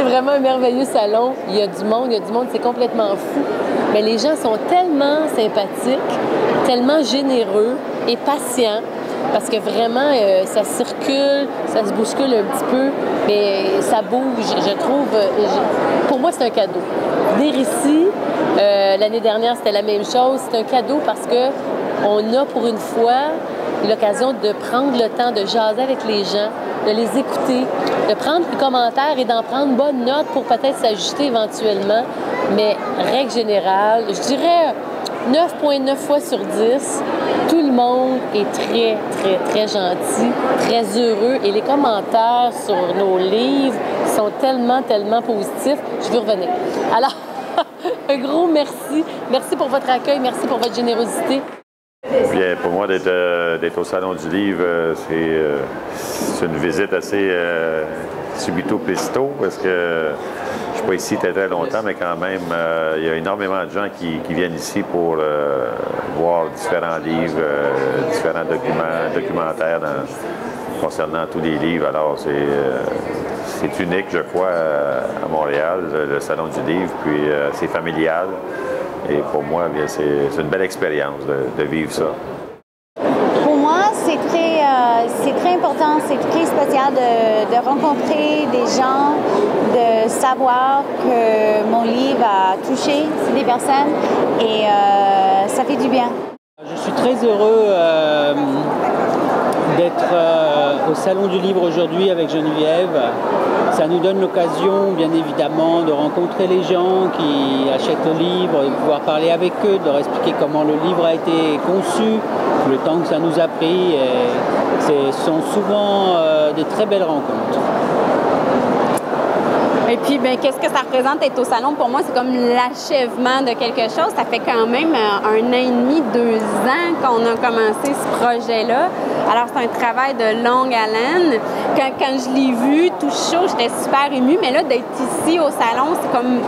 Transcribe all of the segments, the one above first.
vraiment un merveilleux salon. Il y a du monde, c'est complètement fou. Mais les gens sont tellement sympathiques, tellement généreux et patients. Parce que vraiment, ça circule, ça se bouscule un petit peu, mais ça bouge, je trouve. Pour moi, c'est un cadeau. Venir ici, l'année dernière, c'était la même chose. C'est un cadeau parce que on a pour une fois l'occasion de prendre le temps de jaser avec les gens, de les écouter, de prendre des commentaires et d'en prendre bonne note pour peut-être s'ajuster éventuellement. Mais règle générale, je dirais 9,9 fois sur 10, tout le monde est très, très, très gentil, très heureux. Et les commentaires sur nos livres sont tellement, tellement positifs. Je veux revenir. Alors, un gros merci. Merci pour votre accueil. Merci pour votre générosité. Bien, pour moi, d'être au Salon du Livre, c'est une visite assez subito presto parce que je ne suis pas ici très, très longtemps, mais quand même, il y a énormément de gens qui viennent ici pour voir différents livres, différents documentaires concernant tous les livres. Alors, c'est unique, je crois, à Montréal, le Salon du Livre, puis c'est familial. Et pour moi, c'est une belle expérience de vivre ça. Pour moi, c'est très important, c'est très spécial de rencontrer des gens, de savoir que mon livre a touché des personnes et ça fait du bien. Je suis très heureux d'être au Salon du Livre aujourd'hui avec Geneviève. Ça nous donne l'occasion, bien évidemment, de rencontrer les gens qui achètent le livre, de pouvoir parler avec eux, de leur expliquer comment le livre a été conçu, le temps que ça nous a pris. Ce sont souvent des très belles rencontres. Et puis, ben, qu'est-ce que ça représente être au salon? Pour moi, c'est comme l'achèvement de quelque chose. Ça fait quand même 1 an et demi, 2 ans qu'on a commencé ce projet-là. Alors, c'est un travail de longue haleine. Quand je l'ai vu tout chaud, j'étais super émue. Mais là, d'être ici au salon, c'est comme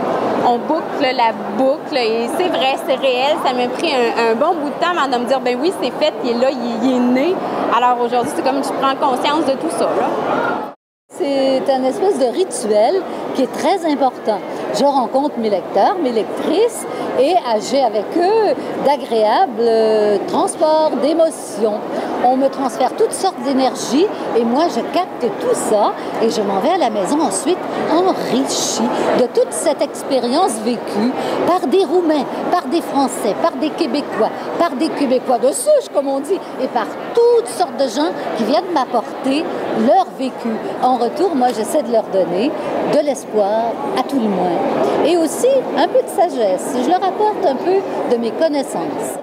on boucle la boucle. Et c'est vrai, c'est réel. Ça m'a pris un bon bout de temps avant de me dire, ben oui, c'est fait, il est là, il est né. Alors aujourd'hui, c'est comme je prends conscience de tout ça, là. C'est un espèce de rituel qui est très important. Je rencontre mes lecteurs, mes lectrices et j'ai avec eux d'agréables transports d'émotions. On me transfère toutes sortes d'énergie et moi je capte tout ça et je m'en vais à la maison ensuite enrichie de toute cette expérience vécue par des Roumains, par des Français, par des Québécois de souche comme on dit et par toutes sortes de gens qui viennent m'apporter leur vécu. En retour, moi j'essaie de leur donner de l'espoir à tout le moins et aussi un peu de sagesse. Je leur apporte un peu de mes connaissances.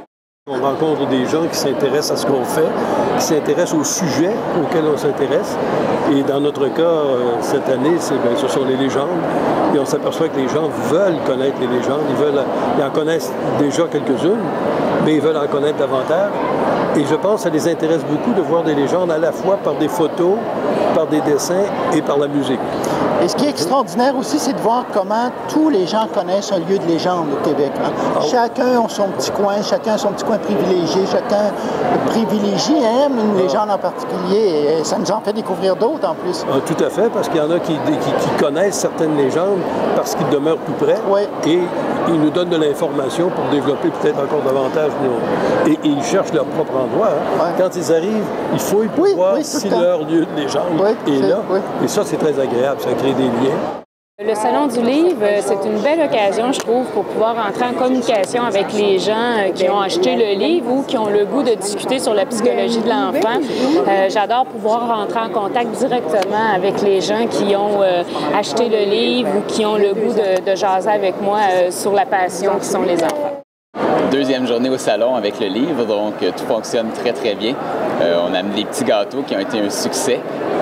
On rencontre des gens qui s'intéressent à ce qu'on fait, qui s'intéressent au sujet auquel on s'intéresse. Et dans notre cas, cette année, ce sont les légendes. Et on s'aperçoit que les gens veulent connaître les légendes. Ils en connaissent déjà quelques-unes, mais ils veulent en connaître davantage. Et je pense que ça les intéresse beaucoup de voir des légendes à la fois par des photos, par des dessins et par la musique. Et ce qui est extraordinaire aussi, c'est de voir comment tous les gens connaissent un lieu de légende au Québec. Hein. Chacun a son petit coin, chacun a son petit coin privilégié, chacun privilégie, aime une légende en particulier et ça nous en fait découvrir d'autres en plus. Ah, tout à fait, parce qu'il y en a qui connaissent certaines légendes parce qu'ils demeurent plus près et ils nous donnent de l'information pour développer peut-être encore davantage. Et ils cherchent leur propre endroit. Hein. Quand ils arrivent, il faut voir si leur lieu de légende est là. Et ça, c'est très agréable, ça crée des liens. Le Salon du Livre, c'est une belle occasion, je trouve, pour pouvoir entrer en communication avec les gens qui ont acheté le livre ou qui ont le goût de discuter sur la psychologie de l'enfant. J'adore pouvoir rentrer en contact directement avec les gens qui ont acheté le livre ou qui ont le goût de jaser avec moi sur la passion qui sont les enfants. Deuxième journée au salon avec le livre, donc tout fonctionne très, très bien. On a amené des petits gâteaux qui ont été un succès.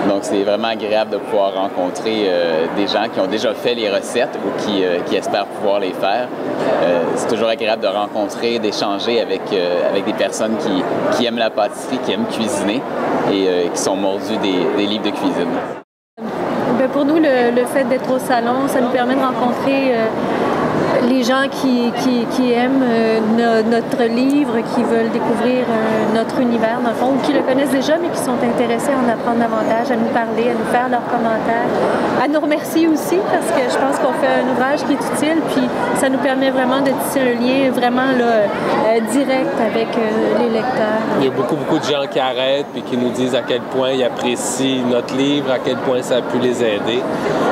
Donc, c'est vraiment agréable de pouvoir rencontrer des gens qui ont déjà fait les recettes ou qui espèrent pouvoir les faire. C'est toujours agréable de rencontrer, d'échanger avec des personnes qui aiment la pâtisserie, qui aiment cuisiner et qui sont mordus des livres de cuisine. Pour nous, le fait d'être au salon, ça nous permet de rencontrer les gens qui aiment notre livre, qui veulent découvrir notre univers, dans le fond, ou qui le connaissent déjà, mais qui sont intéressés à en apprendre davantage, à nous parler, à nous faire leurs commentaires, à nous remercier aussi, parce que je pense qu'on fait un ouvrage qui est utile, puis ça nous permet vraiment de tisser un lien vraiment là, direct avec les lecteurs. Il y a beaucoup de gens qui arrêtent et qui nous disent à quel point ils apprécient notre livre, à quel point ça a pu les aider.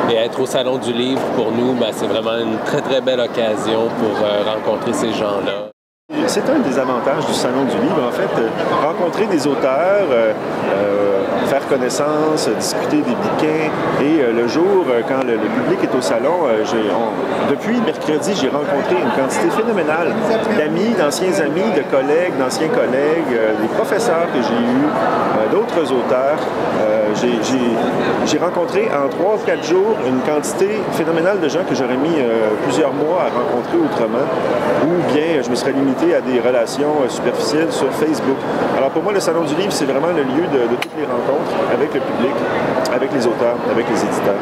Et être au Salon du livre, pour nous, c'est vraiment une très belle occasion pour rencontrer ces gens-là. C'est un des avantages du Salon du livre, en fait, rencontrer des auteurs, faire connaissance, discuter des bouquins. Et le jour, quand le public est au salon, depuis mercredi, j'ai rencontré une quantité phénoménale d'amis, d'anciens amis, de collègues, d'anciens collègues, des professeurs que j'ai eus, d'autres auteurs. J'ai rencontré en 3 ou 4 jours une quantité phénoménale de gens que j'aurais mis plusieurs mois à rencontrer autrement, ou bien je me serais limité à des relations superficielles sur Facebook. Alors pour moi, le Salon du livre, c'est vraiment le lieu de toutes les rencontres avec le public, avec les auteurs, avec les éditeurs.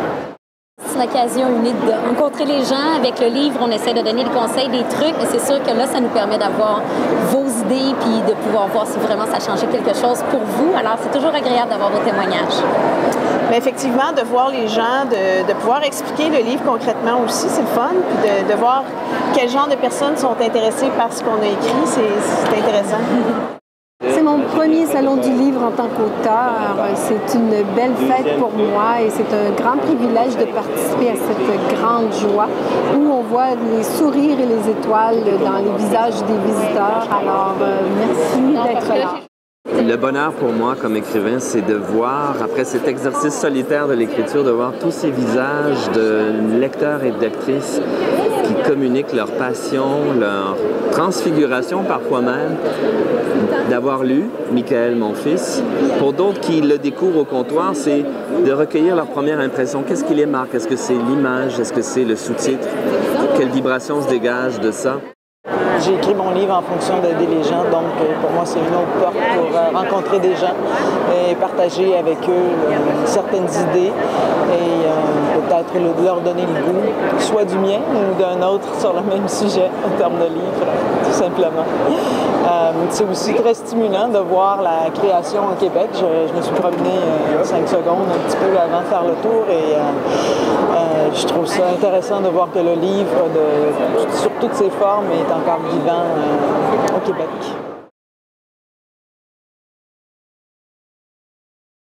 C'est une occasion unique de rencontrer les gens. Avec le livre, on essaie de donner des conseils, des trucs, et c'est sûr que là, ça nous permet d'avoir vos idées puis de pouvoir voir si vraiment ça a changé quelque chose pour vous. Alors, c'est toujours agréable d'avoir vos témoignages. Mais effectivement, de voir les gens, de pouvoir expliquer le livre concrètement aussi, c'est le fun. Puis de voir quel genre de personnes sont intéressées par ce qu'on a écrit, c'est intéressant. C'est mon premier salon du livre en tant qu'auteur. C'est une belle fête pour moi et c'est un grand privilège de participer à cette grande joie où on voit les sourires et les étoiles dans les visages des visiteurs. Alors, merci d'être là. Le bonheur pour moi comme écrivain, c'est de voir, après cet exercice solitaire de l'écriture, de voir tous ces visages de lecteurs et de lectrices qui communiquent leur passion, leur transfiguration parfois même, d'avoir lu Michael, mon fils. Pour d'autres qui le découvrent au comptoir, c'est de recueillir leur première impression. Qu'est-ce qui les marque? Est-ce que c'est l'image? Est-ce que c'est le sous-titre? Quelle vibration se dégage de ça? J'ai écrit mon livre en fonction des légendes, donc pour moi c'est une autre porte pour rencontrer des gens et partager avec eux certaines idées et peut-être leur donner le goût, soit du mien ou d'un autre sur le même sujet en termes de livre, tout simplement. C'est aussi très stimulant de voir la création au Québec. Je me suis promené 5 secondes un petit peu avant de faire le tour et je trouve ça intéressant de voir que le livre, sur toutes ses formes, est encore vivant au Québec.